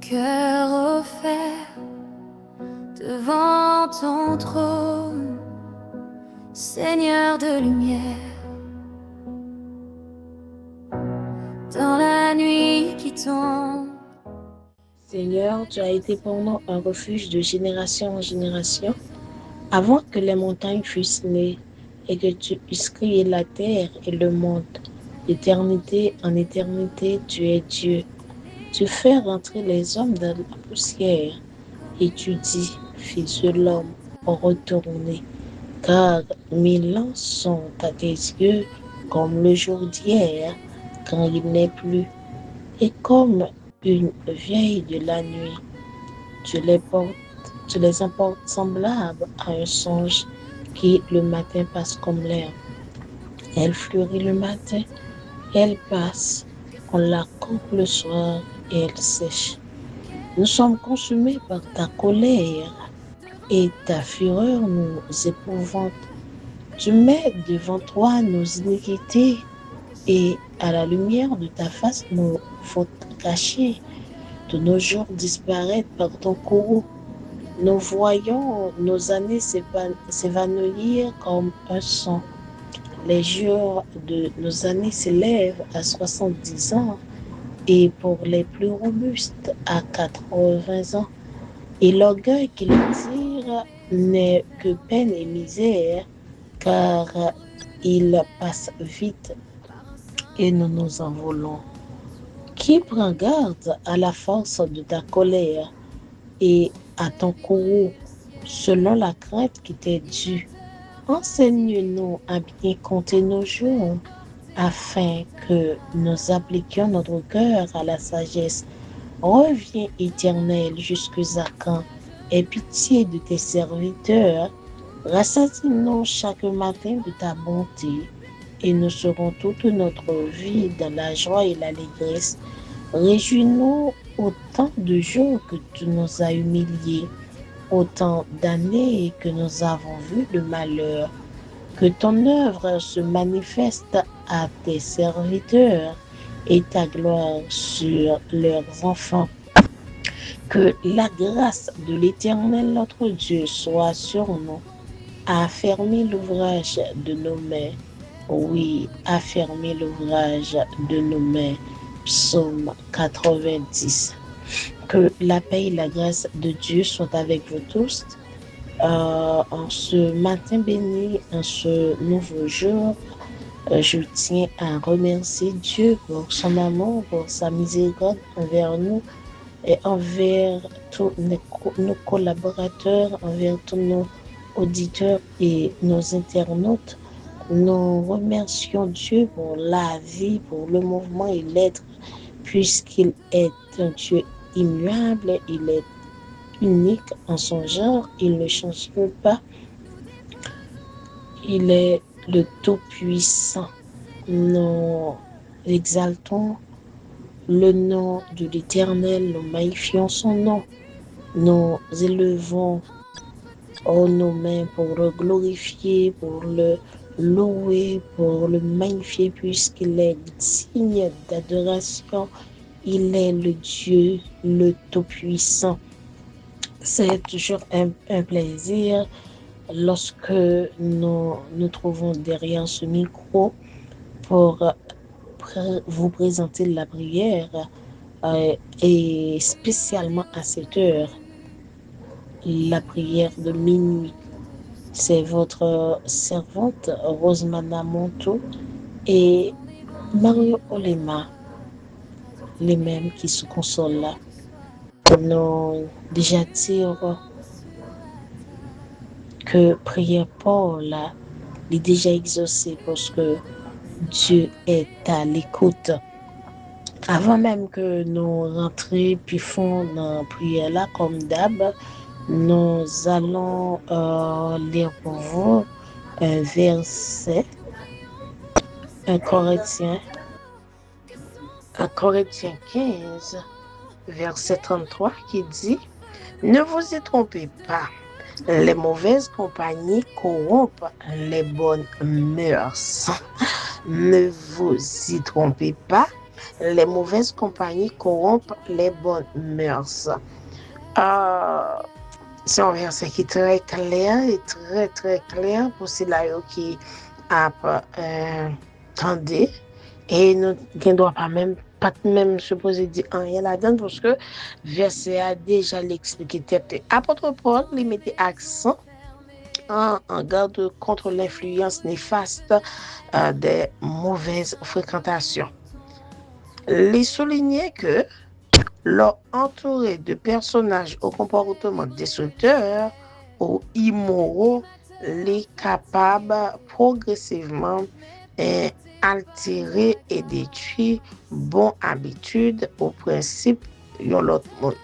cœur offert devant ton trône, Seigneur de lumière. Dans la nuit qui tombe, Seigneur, tu as été pour nous un refuge de génération en génération, avant que les montagnes fussent nées et que tu eusses créé la terre et le monde. D'éternité en éternité, tu es Dieu. Tu fais rentrer les hommes dans la poussière et tu dis, fils de l'homme, retournez, car 1000 ans sont à tes yeux comme le jour d'hier, quand il n'est plus, et comme une vieille de la nuit. Tu les emportes semblables à un songe qui le matin passe comme l'air. Elle fleurit le matin, elle passe, on la coupe le soir et elle sèche. Nous sommes consumés par ta colère et ta fureur nous épouvante. Tu mets devant toi nos iniquités et à la lumière de ta face nos fautes cachées. Tous nos jours disparaissent par ton courroux. Nous voyons nos années s'évanouir comme un son. Les jours de nos années s'élèvent à 70 ans et pour les plus robustes à 80 ans. Et l'orgueil qui les tire n'est que peine et misère, car il passe vite et nous nous envolons. Qui prend garde à la force de ta colère et à ton courroux selon la crainte qui t'est due? Enseigne-nous à bien compter nos jours, afin que nous appliquions notre cœur à la sagesse. Reviens, Éternel, jusque à quand? Aie pitié de tes serviteurs. Rassasie-nous chaque matin de ta bonté, et nous serons toute notre vie dans la joie et l'allégresse. Réjouis-nous autant de jours que tu nous as humiliés, autant d'années que nous avons vu le malheur. Que ton œuvre se manifeste à tes serviteurs et ta gloire sur leurs enfants. Que la grâce de l'Éternel notre Dieu soit sur nous. Affermis l'ouvrage de nos mains. Oui, affermis l'ouvrage de nos mains. Psaume 90. Que la paix et la grâce de Dieu soient avec vous tous. En ce matin béni, en ce nouveau jour, je tiens à remercier Dieu pour son amour, pour sa miséricorde envers nous et envers tous nos collaborateurs, envers tous nos auditeurs et nos internautes. Nous remercions Dieu pour la vie, pour le mouvement et l'être, puisqu'il est un Dieu immuable, il est unique en son genre, il ne change pas, il est le Tout-Puissant. Nous exaltons le nom de l'Éternel, nous magnifions son nom, nous élevons nos mains pour le glorifier, pour le louer, pour le magnifier, puisqu'il est digne d'adoration, il est le Dieu, le Tout-Puissant. C'est toujours un plaisir lorsque nous nous trouvons derrière ce micro pour vous présenter la prière et spécialement à cette heure, la prière de minuit. C'est votre servante Rosemana Monto et Mario Olema, les mêmes qui se consolent là. Nous déjà dire que prière Paul est déjà exaucée parce que Dieu est à l'écoute. Avant même que nous rentrions puis font dans la prière là, comme d'hab, nous allons lire pour vous un verset, un Corinthiens 15, verset 33 qui dit « Ne vous y trompez pas, les mauvaises compagnies corrompent les bonnes mœurs. » Ne vous y trompez pas, les mauvaises compagnies corrompent les bonnes mœurs. C'est un verset qui est très clair et très très clair pour ceux-là qui a tendé et nous ne doit pas même se poser dire rien là-dedans parce que verset a déjà l'expliqué. Apôtre Paul lui mettait accent en garde contre l'influence néfaste des mauvaises fréquentations. Il soulignait que leur entouré de personnages au comportement destructeur ou immoraux, les capables progressivement altérer et détruire bonnes habitudes au principe de l'autre monde.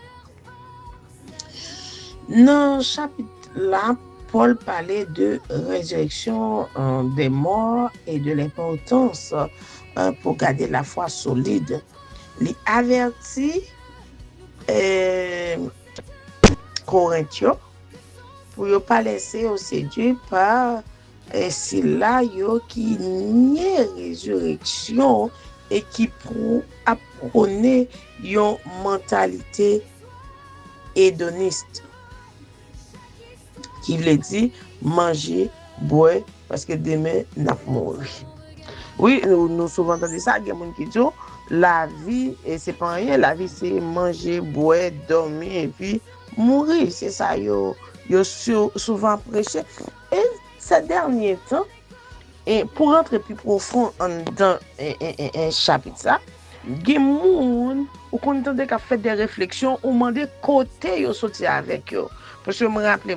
Dans ce chapitre-là, Paul parlait de résurrection des morts et de l'importance pour garder la foi solide. Il avertit Corinthiens pour ne pas laisser séduire par ceux-là qui nient résurrection et qui prônent une mentalité hédoniste. Qui veut dire manger, boire, parce que demain, nous allons mourir. Oui, nous souvent entendons ça, il y a des gens qui disent la vie, et c'est pas rien, la vie c'est manger, boire, dormir et puis mourir. C'est ça, yo souvent prêché. Et ces derniers temps, et pour rentrer plus profond dans un chapitre ça, il y a des gens qui ont fait des réflexions, ou demandé côté yo sorti avec eux. Parce que je me rappelle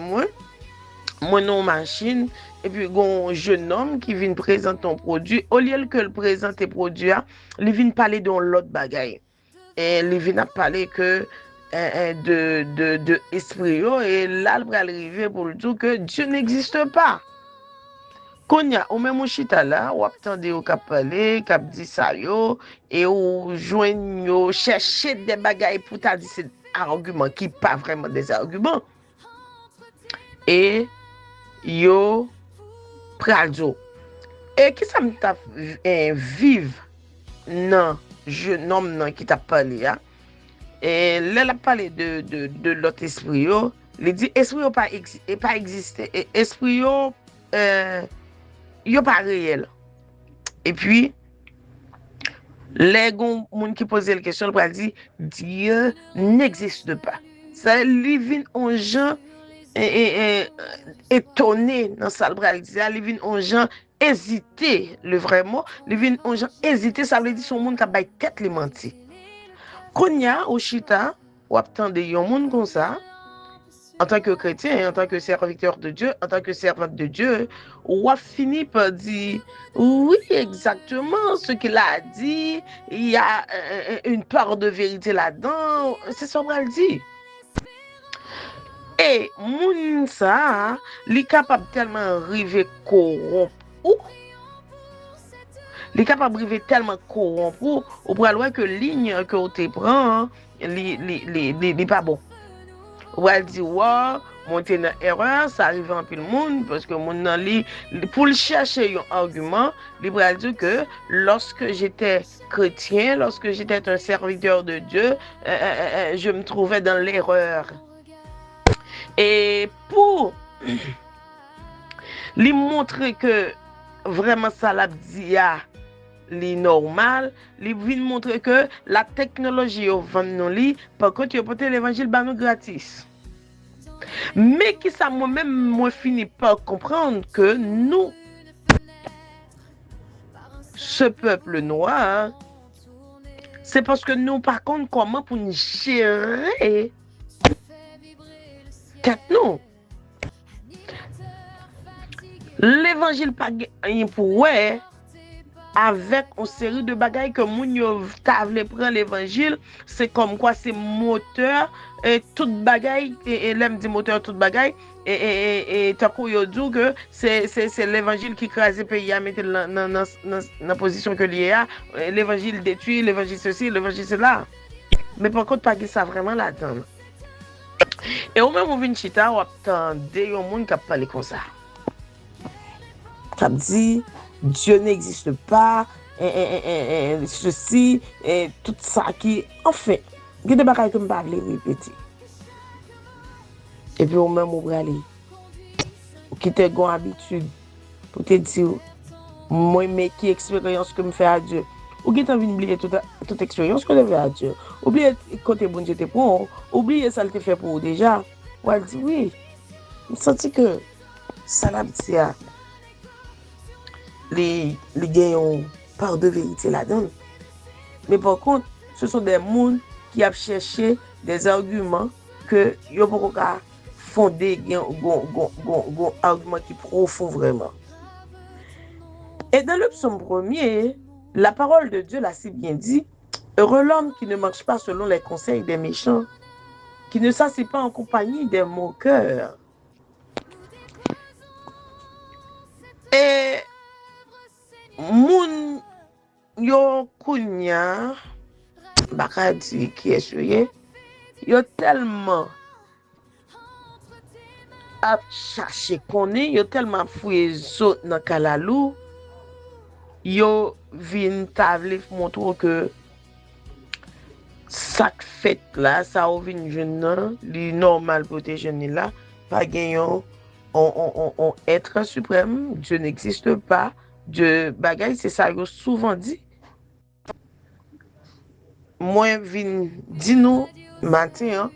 moi non machine et puis un jeune homme qui vient présenter un produit au lieu que le présenter produit il vient parler de l'autre bagaille et il vient parler que de esprit et là il va arriver pour le dire que Dieu n'existe pas. Konya ou même chita là ou attendez au cap parler cap dit ça yo et ou joindre yo chercher des bagailles pour ta dire c'est argument qui pas vraiment des arguments et yo pralzo et qui ça m'ta vive non jeune homme qui t'a parlé et là a parlé de l'autre esprit yo il dit esprit yo pas exister esprit yo pas réel et puis les gens qui posent la question il dit Dieu n'existe pas ça lui vient en gens étonné dans ça le dit il vient en gens hésiter le vrai mot il vient en gens hésiter ça veut dire son monde qui bail tête les menti konya au chita ou attendre yon monde comme ça en tant que chrétien, en tant que serviteur de Dieu, en tant que servante de Dieu, ou a fini par dire oui, exactement ce qu'il a dit, il y a une part de vérité là-dedans, c'est ça qu'on dit. Et moun ça, il est capable tellement arriver corrompre il est capable d'arriver tellement corrompu ou pour voir que ligne que on te prend, il pas bon. Ou elle dit ouais, monter dans erreur, ça arrive en pile monde parce que mon nan li pour chercher un argument, il va dire que lorsque j'étais chrétien, lorsque j'étais un serviteur de Dieu, je me trouvais dans l'erreur. Et pour lui montrer que vraiment ça l'a dit li normal, li vient montrer que la technologie au vend nous li, par contre, il porte l'évangile ba nous gratis. Mais qui ça moi-même moi fini par comprendre que nous ce peuple noir c'est parce que nous par contre comment pour nous gérer tête nous. L'évangile pas pour ouais avec une série de bagailles que moun yo ta vle prendre l'évangile, c'est comme quoi c'est moteur et toute bagaille et l'aime dit moteur toute bagaille et tant qu'on yo dit que c'est l'évangile qui crase pays à mettre dans position que lié a l'évangile détruit, l'évangile ceci, l'évangile cela. Mais par contre pas que ça vraiment là-dedans. Et au même vinn chita ou attendez yon moun qui parler comme ça. Ça dit Dieu n'existe pas, ceci, tout ça qui, enfin, il y a des bagages que je ne peux pas répéter. Et puis, au même moment, qui te gon habitude pour te dire, moi, mais qui expérience que me fait à Dieu. Ou qui t'as envie d'oublier toute expérience que tu fait à Dieu. Oublier côté bon Dieu te pour, oublier ça te fait pour vous déjà. Ou elle dit oui. Je sens que ça l'a dit, les gagnants par de vérité là-dedans. Mais par contre, ce sont des gens qui ont cherché des arguments que yo pas fonder un argument qui profond vraiment. Et dans le psaume 1er, la parole de Dieu l'a si bien dit, heureux l'homme qui ne marche pas selon les conseils des méchants, qui ne s'assied pas en compagnie des moqueurs. Et moun yo kounya, baka di qui est souye, yo tellement a cherché connaît, yo tellement fouye zot dans kalalou, yo vin tavle montre que ça fait là, ça ou vin jeune li normal pour tes jeunes là, pas gagnon on être suprême, Dieu n'existe pas. Dieu bagay c'est ça yo souvent dit. Moi vin di nous matin,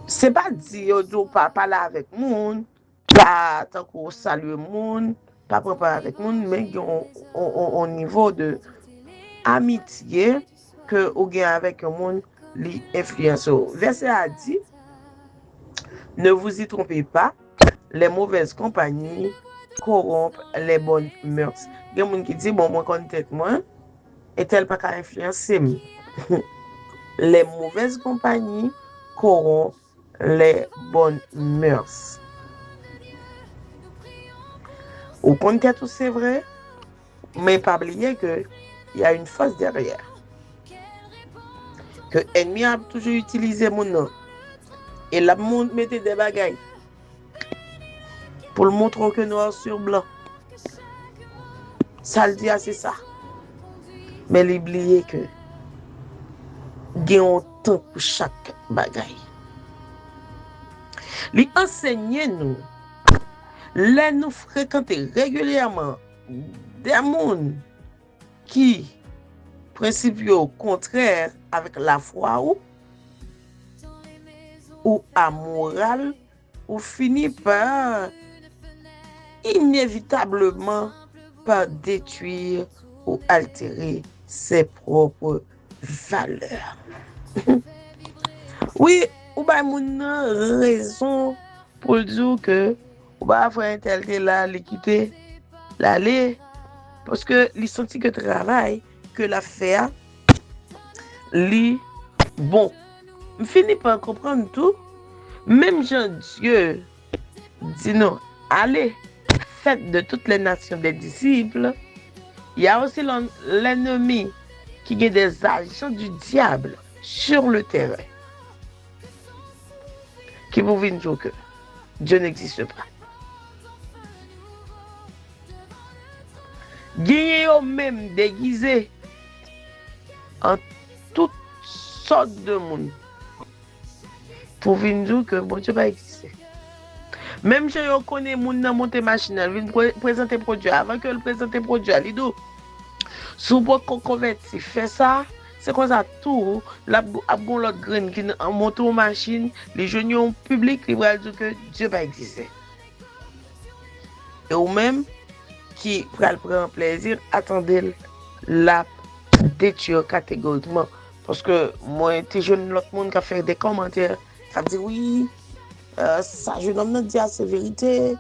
c'est pas dire yo pas parler avec moun, pas tant qu'on salue moun, pas préparer avec moun, mais au niveau de amitié que ou gain avec un monde li influence. Verset a dit, ne vous y trompez pas, les mauvaises compagnies corrompent les bonnes mœurs. Il y a des gens qui disent, bon, moi, quand tête moi, est-elle pas qu'à influencer? Les mauvaises compagnies corrompent les bonnes mœurs. Au compte tête, c'est vrai, mais pas oublier que il y a une force derrière. Que l'ennemi a toujours utilisé mon nom. Et la monde mettait des bagailles pour le montrer que noir sur blanc. Ça le dit, c'est ça. Mais l'oublier que il y a un temps pour chaque bagaille. Lui enseigner nous, les nous fréquenter régulièrement des gens qui principaux contraires avec la foi ou amoral ou finit par inévitablement par détruire ou altérer ses propres valeurs. Oui, ou ba moun raison pour dire que ou ba faire un tel là l'équité l'aller parce que li senti que travail que l'affaire li bon. Je finis par comprendre tout. Même Jean-Dieu dit non, allez, faites de toutes les nations des disciples. Il y a aussi l'ennemi qui est des agents du diable sur le terrain. Qui vous vient dire que Dieu n'existe pas. Gagné au même déguisé en toutes sortes de monde pour venir dire que bon Dieu pas exister. Même si on connaît moun nan monter machine, vient présenter produit avant que le présenter produit, il dit sous pour qu'on converti fait ça, c'est comme ça tout la bon l'autre grain qui monte aux machine, les jeunes public ils vont dire que Dieu pas exister. Et ou même qui prend plaisir, attendez la détruire catégoriquement. Parce que moi, t'es jeune, l'autre monde qui a fait des commentaires, ça dit oui, ça jeune homme dit c'est vérité,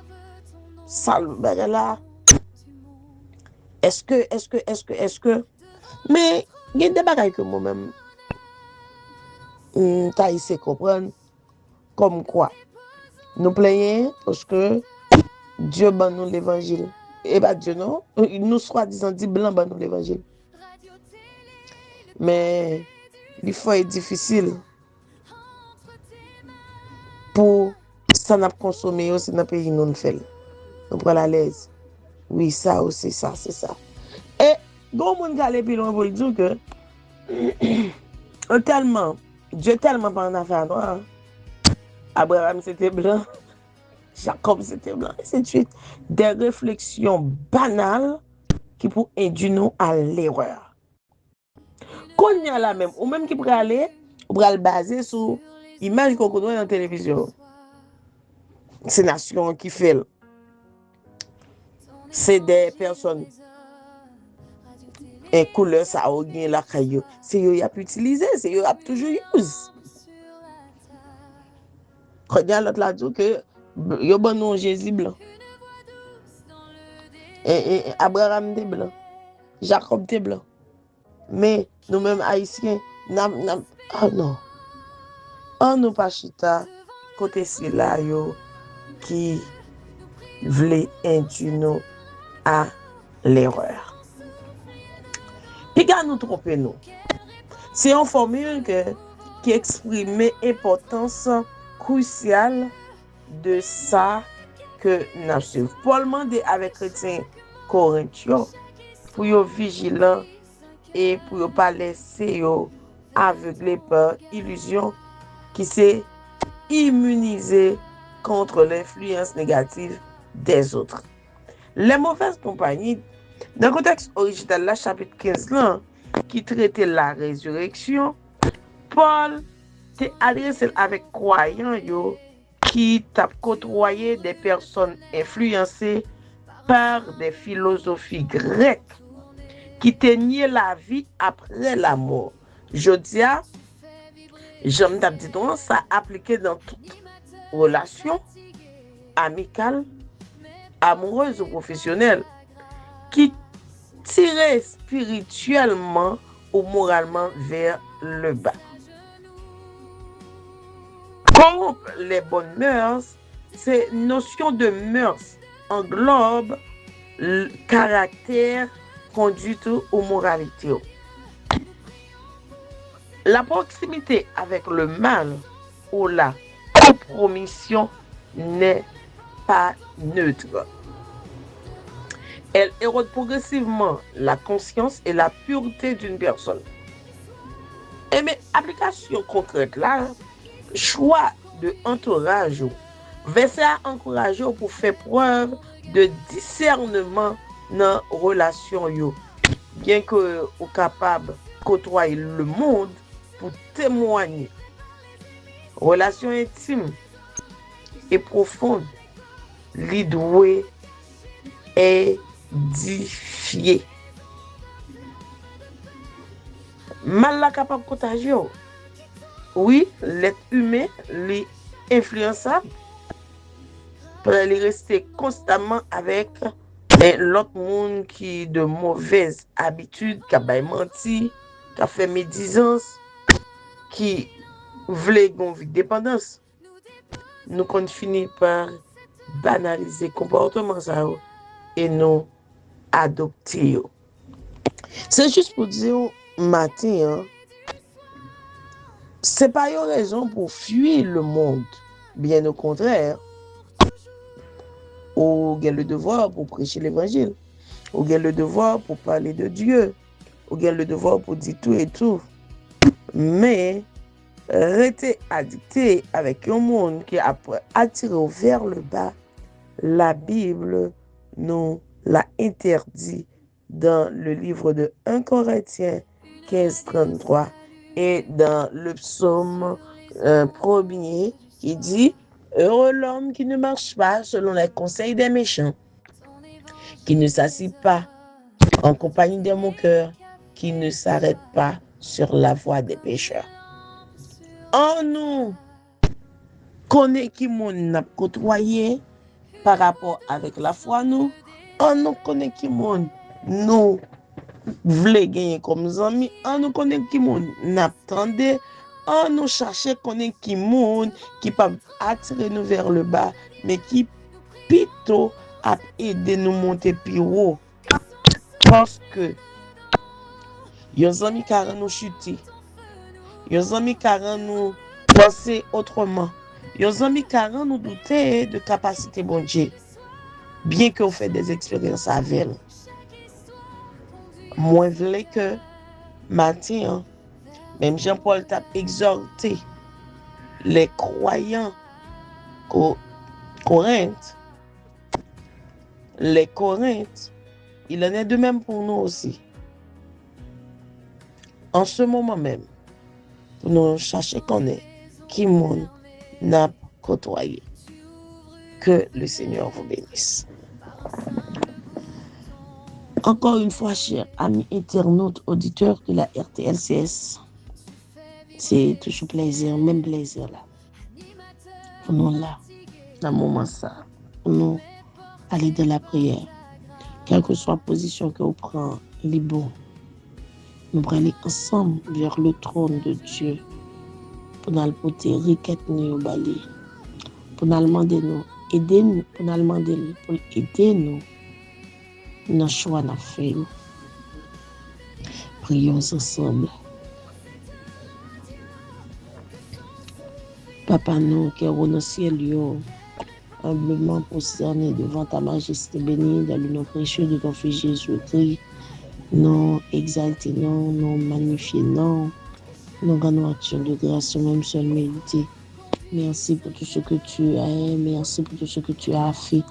ça le là. Est-ce que, mais il y a des bagages que moi-même, t'as essayé de comprendre, comme quoi, nous plaignons parce que Dieu ban nous l'évangile. Et bien Dieu non, nous soi-disant dit blanc ban nous l'évangile. Mais il faut être difficile pour ça n'a consommer aussi dans le pays nous le fait. Nous prenons à l'aise. Oui, ça aussi, ça, c'est ça. Et, bon, mon gars, puis on va dire que, Dieu tellement pas en affaire noire. Abraham, c'était blanc. Jacob, c'était blanc. Et c'est de suite des réflexions banales qui pour induire nous à l'erreur. Qu'on y a là même, ou même qui pourrait aller, ou pourrait baser sur l'image qu'on connaît dans la télévision. C'est nation qui fait. C'est des personnes et couleur ça a gagné la caillou. C'est eux qui a pu utiliser, c'est eux qui a toujours use. Quand il y a l'autre là dit que yo bon non Jésus blanc. Et Abraham était blanc. Jacob était blanc. Mais nous-mêmes haïtiens, oh non. On nous pas chita côté c'est là yo qui voulait induire nous à l'erreur. Puis quand nous tromper nous. C'est une formule qui exprime l'importance cruciale de ça que nous suivons. Paul demande avec les chrétiens corinthiens pour être vigilants et pour ne pas laisser aveugler par illusion qui s'est immunisé contre l'influence négative des autres. Les mauvaises compagnies, dans le contexte original, la chapitre 15 là, qui traitait la résurrection, Paul s'est adressé avec croyants qui t'a côtoyé des personnes influencées par des philosophies grecques qui tenaient la vie après la mort. Je dis, j'aime dit ça appliqué dans toute relation amicale, amoureuse ou professionnelle qui tirait spirituellement ou moralement vers le bas. Corrompre les bonnes mœurs, cette notion de mœurs englobe le caractère, conduite ou moralité. La proximité avec le mal ou la compromission n'est pas neutre. Elle érode progressivement la conscience et la pureté d'une personne. Et mais application concrète là, choix de entourage, verset à encourager pour faire preuve de discernement dans relation yo. Bien que ou capable côtoyer le monde pour témoigner. Relation intime et profonde, l'idoué édifié. Mal la capable de contagier. Oui, l'être humain est influençable. Pour aller rester constamment avec l'autre monde qui de mauvaises habitudes, qui a menti, qui a fait médisance, qui voulait une vie de dépendance. Nous qu'on finit par banaliser le comportement ça et nous adopter. C'est juste pour dire matin, c'est pas une raison pour fuir le monde. Bien au contraire, ou a le devoir pour prêcher l'évangile, ou a le devoir pour parler de Dieu, ou a le devoir pour dire tout et tout. Mais rester addicté avec un monde qui a attiré vers le bas, la Bible nous l'a interdit dans le livre de 1 Corinthiens 15:33 et dans le psaume premier qui dit « Heureux l'homme qui ne marche pas selon les conseils des méchants, qui ne s'assied pas en compagnie des moqueurs, qui ne s'arrête pas sur la voie des pécheurs. » En nous connaît qui moun a côtoyé par rapport avec la foi nous, on nous connaît qui moun nous voulons gagner comme amis, on nous connaît qui moun n'attendait, on nous cherchait connaît qui moun qui pas attirer nous vers le bas, mais qui plutôt a aidé nous monter plus haut, parce que yon amis car nous chuter, yon amis car nous penser autrement, yon amis car nous douter de capacité bon Dieu. bien que vous faites des expériences avec elle. Moi, je voulais que matin, même Jean-Paul t'a exhorté les croyants Corinthe, les Corinthes, il en est de même pour nous aussi. En ce moment même, pour nous chercher qu'on est, qui monde n'a côtoyé. Que le Seigneur vous bénisse. Encore une fois, chers amis internautes, auditeurs de la RTLCS, c'est toujours plaisir, même plaisir là. Pour nous là, dans le moment ça, pour nous aller de la prière. Quelle que soit la position que vous prenez, il est bon. Nous prenons ensemble vers le trône de Dieu pour nous porter requête nous bali, pour nous demander nous, aider nous, pour nous demander pour aider nous dans le choix de fait. Prions ensemble. Papa, nous qui sommes dans le ciel, humblement prosternés devant ta majesté bénie, dans le nom précieux de ton Fils Jésus-Christ, nous exalter, nous magnifier, nous rendons action de grâce, même seul mérité. Merci pour tout ce que tu as, merci pour tout ce que tu as fait.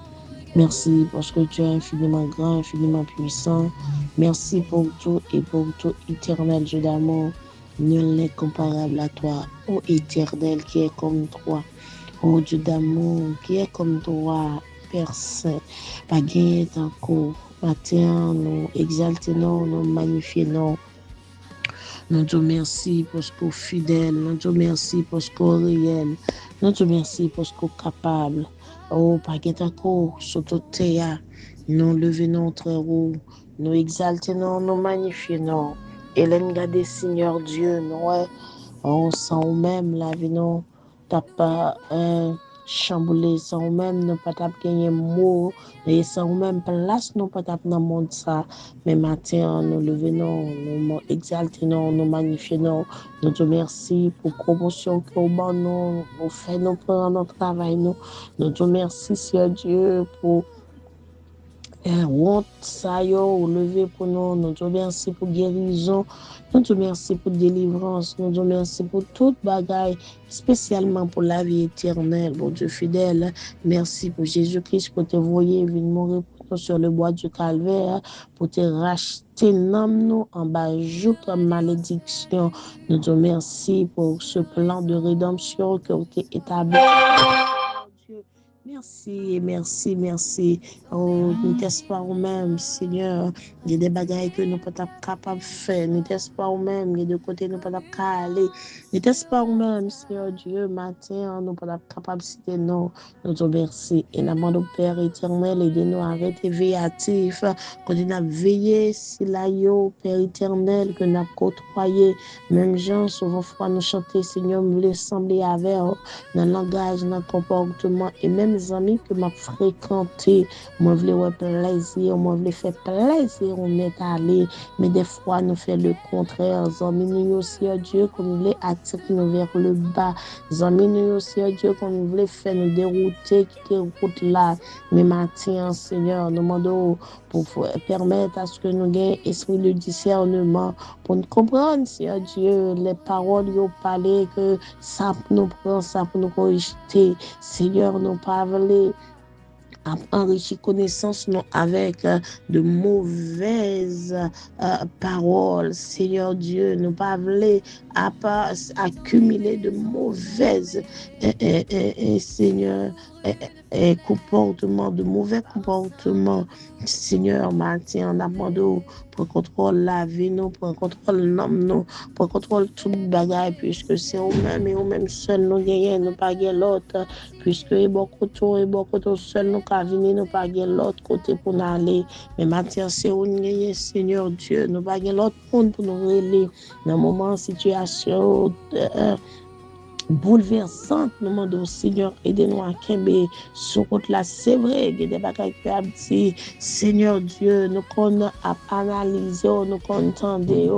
Merci parce que tu es infiniment grand, infiniment puissant. Merci pour tout et pour tout, éternel Dieu d'amour. Nul n'est comparable à toi, ô éternel qui est comme toi. Ô Dieu d'amour qui est comme toi, Père Saint. Pas gagné encore. Matin, nous exaltons, nous magnifions. Nous te remercions parce que fidèle, nous te remercions parce que réel, nous te remercions parce que capable. Oh, pas encore sur toute terre, nous levons très haut, nous exaltons, nous magnifions. Et l'engagé Seigneur Dieu, nous, on sent même la vie, nous, t'as pas chamboulé, sans même nous pas gagner mot, et sans même place, nous pas dans le monde ça. Mais matin, nous levons, nous exaltons, nous magnifions, nous te remercions pour la promotion que nous fait, nous prendre notre travail, nous te remercions, Seigneur Dieu, pour honte, ça y est, levé pour nous, nous te remercions pour guérison, nous te remercions pour délivrance, nous te remercions pour toute bagaille, spécialement pour la vie éternelle, bon Dieu fidèle. Merci pour Jésus-Christ pour te voyer, venir mourir pour nous sur le bois du calvaire, pour te racheter nous en bas jour comme malédiction. Nous te remercions pour ce plan de rédemption que tu as établi. Merci, merci, merci. Oh, nous t'espérons même, Seigneur. Il y a des bagailles que nous ne sommes pas capables de faire. Nous t'espérons même, il y a des côtés nous ne sommes pas aller. Nous t'espérons même, Seigneur Dieu, matin, nous ne sommes pas capables de citer non. Nous te remercions. Et nous demandons, Père éternel, aidez-nous à rester véatifs. Continuez à veiller, si là, Père éternel, que nous avons côtoyé. Même gens, souvent, fois nous chanter, Seigneur, nous voulons sembler avec dans le langage, dans le comportement, et même les amis que m'a fréquenté, moi voulais avoir plaisir, moi voulais faire plaisir, on est allé, mais des fois nous fait le contraire. Amis nous aussi à Dieu qu'on voulait attirer nous vers le bas. Amis nous aussi à Dieu qu'on voulait faire nous dérouter, quitter route là. Mais matin, Seigneur, nous demandons pour permettre à ce que nous ayons esprit de discernement, pour nous comprendre, Seigneur Dieu, les paroles qu'ils ont parlé, que ça nous prend, ça pour nous corriger. Seigneur, nous pas enrichir connaissance non avec de mauvaises paroles. Seigneur Dieu, nous pas accumuler de mauvaises Seigneur comportements, de mauvais comportements. Seigneur, matin, on demande pour contrôle la vie, nous, pour contrôle l'homme, nous, pour contrôle tout le bagage, puisque c'est nous-mêmes et nous-mêmes seuls nous gagnons, nous pas gagnons l'autre, puisque beaucoup de seuls nous pas venir, nous pas gagnons l'autre côté pour nous aller. Mais matin, c'est où nous gagnons, Seigneur Dieu, nous pas gagnons l'autre monde pour nous relayer dans moment situation bouleversante, nous demandons, Seigneur, aidez-nous à Kembe, sur route là, c'est vrai, il y a des bagages qui ont dit, Seigneur Dieu, nous qu'on a analysé, nous qu'on entendait,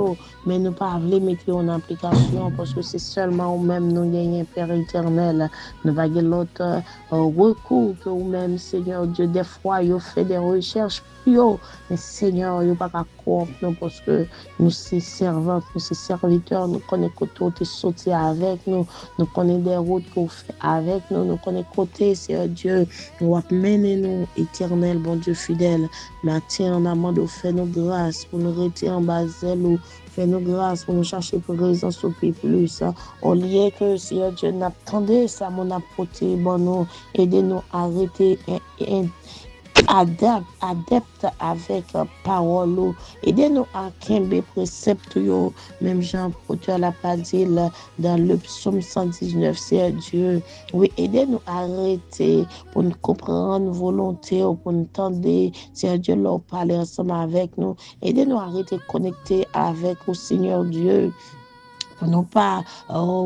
mais nous pas voulu mettre en application, parce que c'est seulement ou même nous gagnons Père éternel, nous va gagner l'autre recours que ou même, Seigneur Dieu, des fois, vous fait des recherches, mais Seigneur, vous pas qu'à croire, parce que nous sommes servants, nous sommes serviteurs, nous connaissons que tout est sorti avec nous. Nous connaissons des routes qu'on fait avec nous. Nous connaissons côté, Seigneur Dieu. Nous va mener nous, éternel, bon Dieu fidèle. Matin, en amont, de faire nos grâces pour nous retirer en bas ou faire nos grâces pour nous chercher présence au plus plus. Au lieu que, Seigneur Dieu, n'attendez ça, mon apôtre, bon nous, aidez-nous à arrêter adepte avec parole. Aidez-nous à Kembe précepte, même Jean Auteur l'a pas dit dans le psaume 119, c'est Dieu. Oui, aidez-nous à arrêter pour nous comprendre volonté, pour nous tendre, c'est Dieu leur parler ensemble avec nous. Aidez-nous à arrêter connecter avec le Seigneur Dieu. Pour ne pas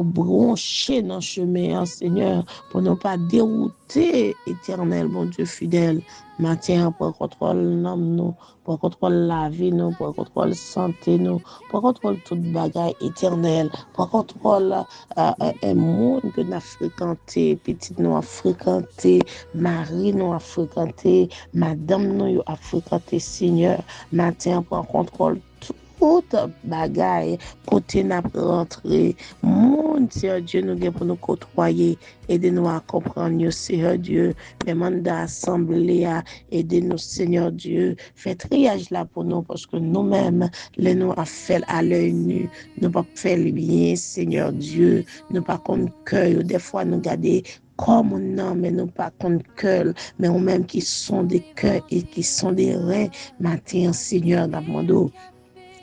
broncher dans le chemin, Seigneur, pour ne pas dérouter, éternel, mon Dieu fidèle. Matin, pour contrôle nous, pour contrôle la vie, nous, pour contrôle santé, nous, pour contrôle toute bagaille éternelle, pour contrôle un monde que nous avons fréquenté, petite nous a fréquenté, Marie nous a fréquenté, madame nous a fréquenté, Seigneur. Matin, pour contrôle toute bagaille, côté n'a rentré, mon Dieu, nous pour nous côtoyer, aidez-nous à comprendre, Seigneur Dieu, les mandats assemblés, aidez-nous, Seigneur Dieu, faites triage là pour nous, parce que nous-mêmes, les nous a fait à l'œil nu, nous pas fait le bien, Seigneur Dieu, nous pas comme cœur, des fois nous garder comme non, mais nous pas contre cœur, mais nous-mêmes qui sont des cœurs et qui sont des reins, matin, Seigneur, nous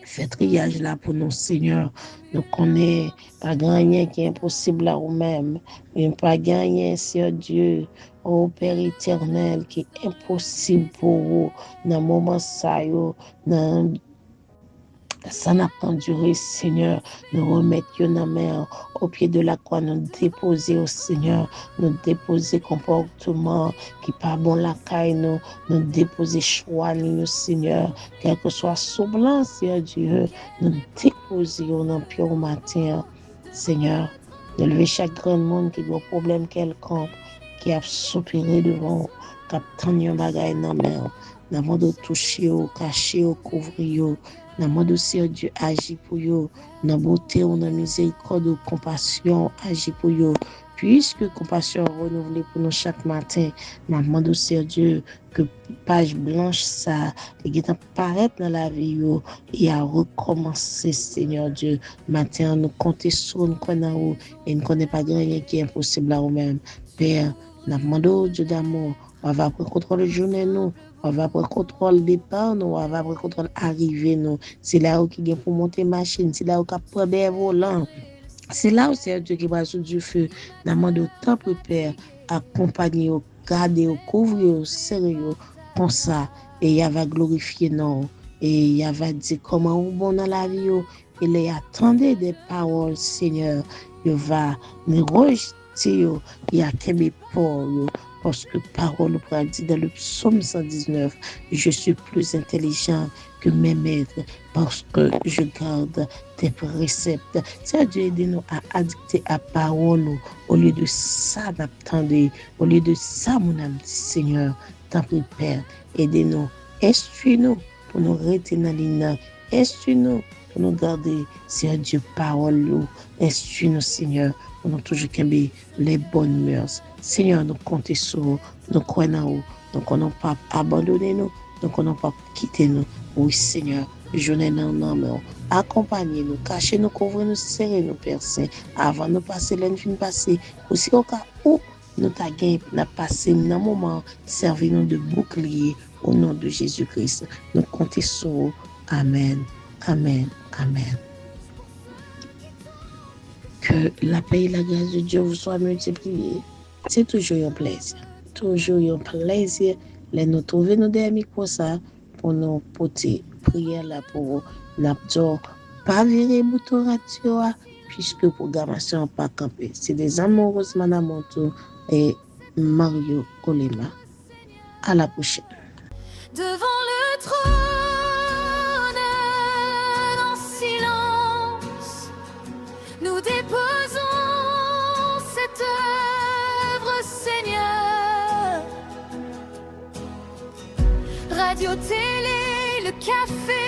fais triage là pour nous, Seigneur. Nous connaissons pas gagner qui est impossible à nous-mêmes. Nous pas gagner, Seigneur Dieu, au Père éternel, qui est impossible pour vous. Dans le moment ça, dans ça n'a pas duré, Seigneur, nous remettre nos mains au pied de la croix, nous déposer au Seigneur, nous déposer comportement qui pas bon la caille, nous déposer choix, nous, Seigneur, quel que soit semblant, Seigneur Dieu, nous déposer dans pied au matin, Seigneur, de lever chaque grand monde qui a un problème quelconque, qui a soupiré devant, qui a tendu un bagage dans la main, dans le monde toucher, cacher, couvrir, dans le monde Seigneur Dieu, agit pour eux, dans la beauté, dans la miséricorde, dans la compassion, agit pour eux. Puisque compassion est renouvelée pour nous chaque matin, dans le monde Seigneur Dieu, que page blanche ça, et qui apparaît dans la vie, et à recommencer, Seigneur Dieu. Matin, nous comptons sur nous, et nous ne connaissons pas rien qui est impossible à nous-mêmes. Père, nous demandons Dieu d'amour, on va prendre contrôle de la journée, nous. On va prendre contrôle départ, nous. On va prendre contrôle arrivée, nous. C'est là où il y a pour monter machine. C'est là où il y a pour des volants. C'est là où c'est Dieu qui va sous du feu. Nous demandons temps pour Père, accompagner, garder, couvrir, serrer, comme ça. Et il va glorifier, non. Et il va dire comment on est bon dans la vie. Et il attendait des paroles, Seigneur. Il va nous rejeter. Il y a des paroles. Parce que parole nous dit dans le psaume 119, je suis plus intelligent que mes maîtres parce que je garde tes préceptes. C'est Dieu aide-nous à addicter à parole au lieu de ça d'attendre, au lieu de ça mon âme Seigneur, t'en prie Père, aidez-nous, instruis-nous pour nous rester dans l'île, instruis-nous pour nous garder, Seigneur Dieu, parole, instruis-nous Seigneur, pour nous toujours garder les bonnes mœurs. Seigneur, nous comptons sur vous, nous croyons en vous, nous ne comptons pas abandonner nous, nous ne comptons pas quitter nous. Oui, Seigneur, journée dans nos mains, accompagnez-nous, cachez-nous, couvrez-nous, serrez-nous, Père Saint, avant de passer l'enfin passé. Aussi au cas où nous t'avons passé un moment, servez-nous de bouclier au nom de Jésus-Christ. Nous comptons sur vous. Amen, amen, amen. Que la paix et la grâce de Dieu vous soient multipliées. C'est toujours un plaisir. Toujours un plaisir de nous trouver nous des amis comme ça pour nous porter prière là pour nous pas virer bouton radio, puisque programmation pas campé. C'est des amoureuses Madame Monto et Mario Colema. À la prochaine. devant le trône, en silence, nous déposons cette œuvre, Seigneur. Radio, télé, le café,